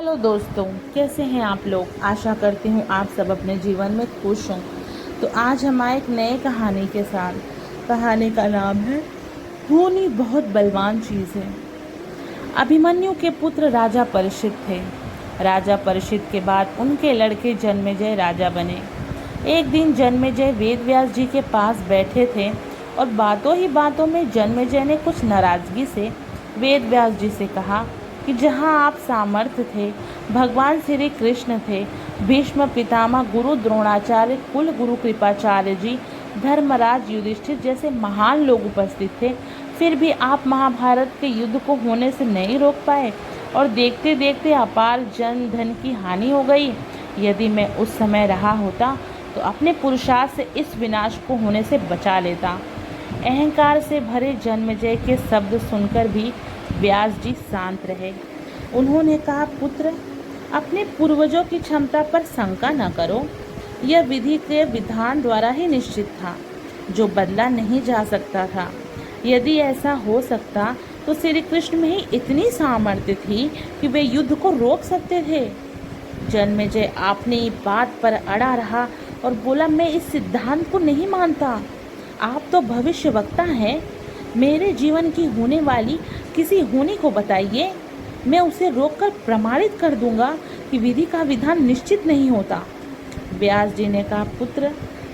Hello दोस्तों, कैसे हैं आप लोग। आशा करती हूँ आप सब अपने जीवन में खुश हों। तो आज हम आए एक नए कहानी के साथ। कहानी का नाम है होनी बहुत बलवान चीज़ है। अभिमन्यु के पुत्र राजा परीक्षित थे। राजा परीक्षित के बाद उनके लड़के जन्मेजय राजा बने। एक दिन जन्मेजय वेदव्यास जी के पास बैठे थे और बातों ही बातों में जन्मेजय ने कुछ नाराज़गी से वेदव्यास जी से कहा कि जहाँ आप सामर्थ्य थे, भगवान श्री कृष्ण थे, भीष्म पितामह गुरु द्रोणाचार्य, कुल गुरु कृपाचार्य जी, धर्मराज युधिष्ठिर जैसे महान लोग उपस्थित थे, फिर भी आप महाभारत के युद्ध को होने से नहीं रोक पाए और देखते देखते अपार जन धन की हानि हो गई। यदि मैं उस समय रहा होता तो अपने पुरुषार्थ से इस विनाश को होने से बचा लेता। अहंकार से भरे जन्मेजय के शब्द सुनकर भी व्यास जी शांत रहे। उन्होंने कहा, पुत्र, अपने पूर्वजों की क्षमता पर शंका न करो। यह विधि के विधान द्वारा ही निश्चित था, जो बदला नहीं जा सकता था। यदि ऐसा हो सकता तो श्री कृष्ण में ही इतनी सामर्थ्य थी कि वे युद्ध को रोक सकते थे। जन्मेजय अपनी बात पर अड़ा रहा और बोला, मैं इस सिद्धांत को नहीं मानता। आप तो भविष्यवक्ता हैं। मेरे जीवन की होने वाली किसी होनी को बताइए, मैं उसे रोककर प्रमाणित कर दूंगा कि विधि का विधान निश्चित नहीं होता। व्यास जी ने कहा, पुत्र,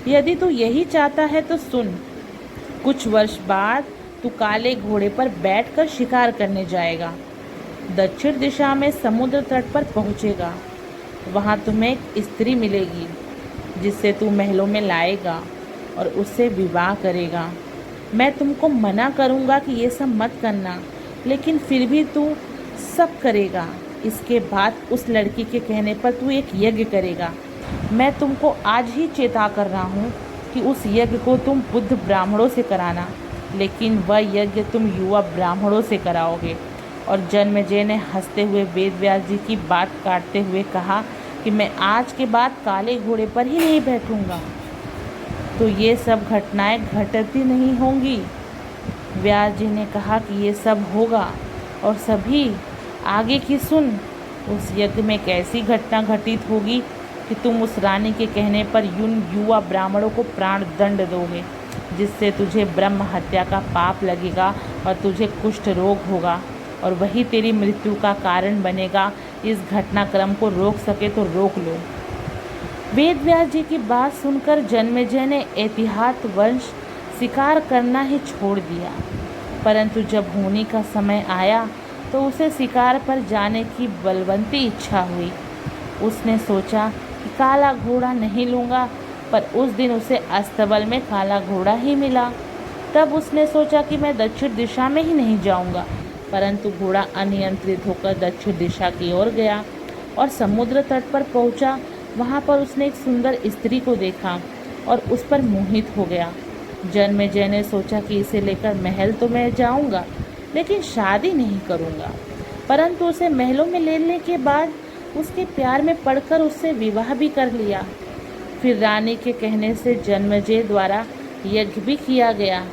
यदि तू यही चाहता है तो सुन। कुछ वर्ष बाद तू काले घोड़े पर बैठकर शिकार करने जाएगा। दक्षिण दिशा में समुद्र तट पर पहुंचेगा। वहां तुम्हें एक स्त्री मिलेगी जिससे तू महलों में लाएगा और उससे विवाह करेगा। मैं तुमको मना करूंगा कि ये सब मत करना, लेकिन फिर भी तू सब करेगा। इसके बाद उस लड़की के कहने पर तू एक यज्ञ करेगा। मैं तुमको आज ही चेता कर रहा हूँ कि उस यज्ञ को तुम बुद्ध ब्राह्मणों से कराना, लेकिन वह यज्ञ तुम युवा ब्राह्मणों से कराओगे। और जन्मेजय ने हंसते हुए वेदव्यास जी की बात काटते हुए कहा कि मैं आज के बाद काले घोड़े पर ही नहीं बैठूंगा, तो ये सब घटनाएं घटती नहीं होंगी। व्यास जी ने कहा कि ये सब होगा, और सभी आगे की सुन। उस यज्ञ में कैसी घटना घटित होगी कि तुम उस रानी के कहने पर युवा ब्राह्मणों को प्राण दंड दोगे, जिससे तुझे ब्रह्म हत्या का पाप लगेगा और तुझे कुष्ठ रोग होगा, और वही तेरी मृत्यु का कारण बनेगा। इस घटनाक्रम को रोक सके तो रोक लो। वेदव्यास जी की बात सुनकर जन्मेजय ने ऐतिहातवश शिकार करना ही छोड़ दिया, परंतु जब होनी का समय आया तो उसे शिकार पर जाने की बलवंती इच्छा हुई। उसने सोचा कि काला घोड़ा नहीं लूँगा, पर उस दिन उसे अस्तबल में काला घोड़ा ही मिला। तब उसने सोचा कि मैं दक्षिण दिशा में ही नहीं जाऊँगा, परंतु घोड़ा अनियंत्रित होकर दक्षिण दिशा की ओर गया और समुद्र तट पर पहुँचा। वहाँ पर उसने एक सुंदर स्त्री को देखा और उस पर मोहित हो गया। जन्मेजय ने सोचा कि इसे लेकर महल तो मैं जाऊँगा, लेकिन शादी नहीं करूँगा। परंतु उसे महलों में लेने के बाद उसके प्यार में पड़कर उससे विवाह भी कर लिया। फिर रानी के कहने से जन्मेजय द्वारा यज्ञ भी किया गया।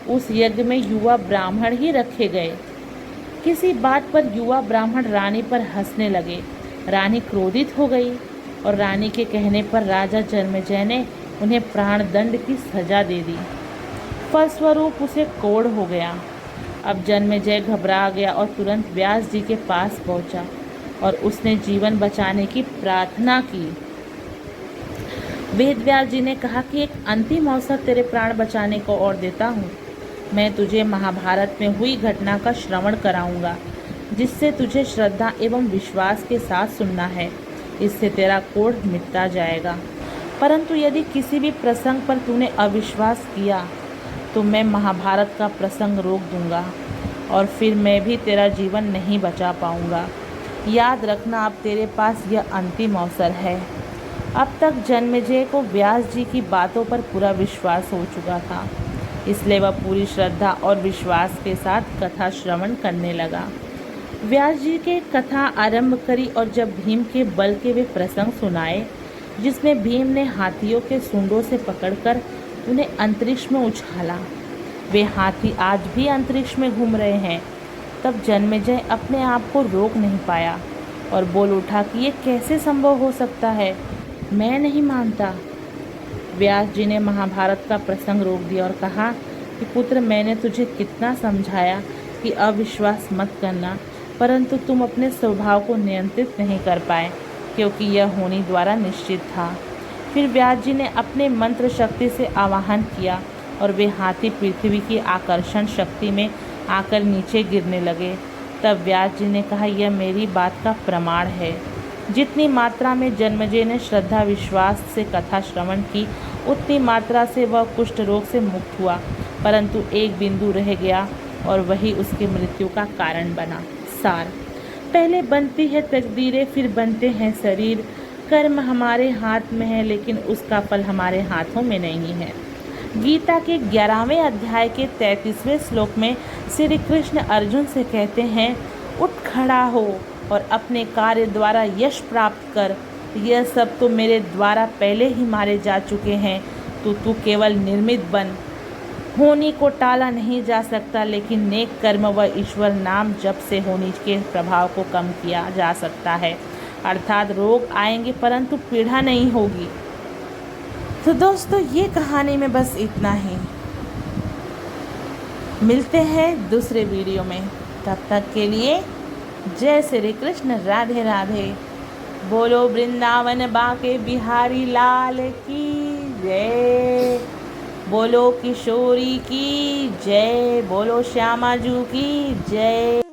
उस यज्ञ में युवा ब्राह्मण ही रखे गए। किसी बात पर युवा ब्राह्मण रानी पर हंसने लगे। रानी क्रोधित हो गई और रानी के कहने पर राजा जन्मेजय ने उन्हें प्राण दंड की सजा दे दी। फलस्वरूप उसे कोढ़ हो गया। अब जन्मेजय घबरा गया और तुरंत व्यास जी के पास पहुंचा और उसने जीवन बचाने की प्रार्थना की। वेदव्यास जी ने कहा कि एक अंतिम अवसर तेरे प्राण बचाने को और देता हूँ। मैं तुझे महाभारत में हुई घटना का श्रवण कराऊंगा, जिससे तुझे श्रद्धा एवं विश्वास के साथ सुनना है। इससे तेरा कोढ़ मिटता जाएगा। परंतु यदि किसी भी प्रसंग पर तूने अविश्वास किया तो मैं महाभारत का प्रसंग रोक दूंगा और फिर मैं भी तेरा जीवन नहीं बचा पाऊंगा। याद रखना, अब तेरे पास यह अंतिम अवसर है। अब तक जन्मेजय को व्यास जी की बातों पर पूरा विश्वास हो चुका था, इसलिए वह पूरी श्रद्धा और विश्वास के साथ कथा श्रवण करने लगा। व्यास जी के कथा आरंभ करी और जब भीम के बल के वे प्रसंग सुनाए, जिसमें भीम ने हाथियों के सूंडों से पकड़कर उन्हें अंतरिक्ष में उछाला। वे हाथी आज भी अंतरिक्ष में घूम रहे हैं। तब जन्मेजय अपने आप को रोक नहीं पाया और बोल उठा कि ये कैसे संभव हो सकता है, मैं नहीं मानता। व्यास जी ने महाभारत का प्रसंग रोक दिया और कहा कि पुत्र, मैंने तुझे कितना समझाया कि अविश्वास मत करना, परंतु तुम अपने स्वभाव को नियंत्रित नहीं कर पाए, क्योंकि यह होनी द्वारा निश्चित था। फिर व्यास जी ने अपने मंत्र शक्ति से आवाहन किया और वे हाथी पृथ्वी की आकर्षण शक्ति में आकर नीचे गिरने लगे। तब व्यास जी ने कहा, यह मेरी बात का प्रमाण है। जितनी मात्रा में जन्मेजय ने श्रद्धा विश्वास से कथा श्रवण की, उतनी मात्रा से वह कुष्ठ रोग से मुक्त हुआ, परंतु एक बिंदु रह गया और वही उसकी मृत्यु का कारण बना। सार: पहले बनती है तकदीरें, फिर बनते हैं शरीर। कर्म हमारे हाथ में है, लेकिन उसका फल हमारे हाथों में नहीं है। गीता के 11वें अध्याय के 33वें श्लोक में श्री कृष्ण अर्जुन से कहते हैं, उठ खड़ा हो और अपने कार्य द्वारा यश प्राप्त कर। यह सब तो मेरे द्वारा पहले ही मारे जा चुके हैं, तो तू केवल निर्मित बन। होनी को टाला नहीं जा सकता, लेकिन नेक कर्म व ईश्वर नाम जप से होनी के प्रभाव को कम किया जा सकता है। अर्थात रोग आएंगे परंतु पीड़ा नहीं होगी। तो दोस्तों, ये कहानी में बस इतना ही। मिलते हैं दूसरे वीडियो में, तब तक के लिए जय श्री कृष्ण, राधे राधे। बोलो वृंदावन बाके बिहारी लाल की जय। बोलो किशोरी की जय। बोलो श्यामाजू की जय।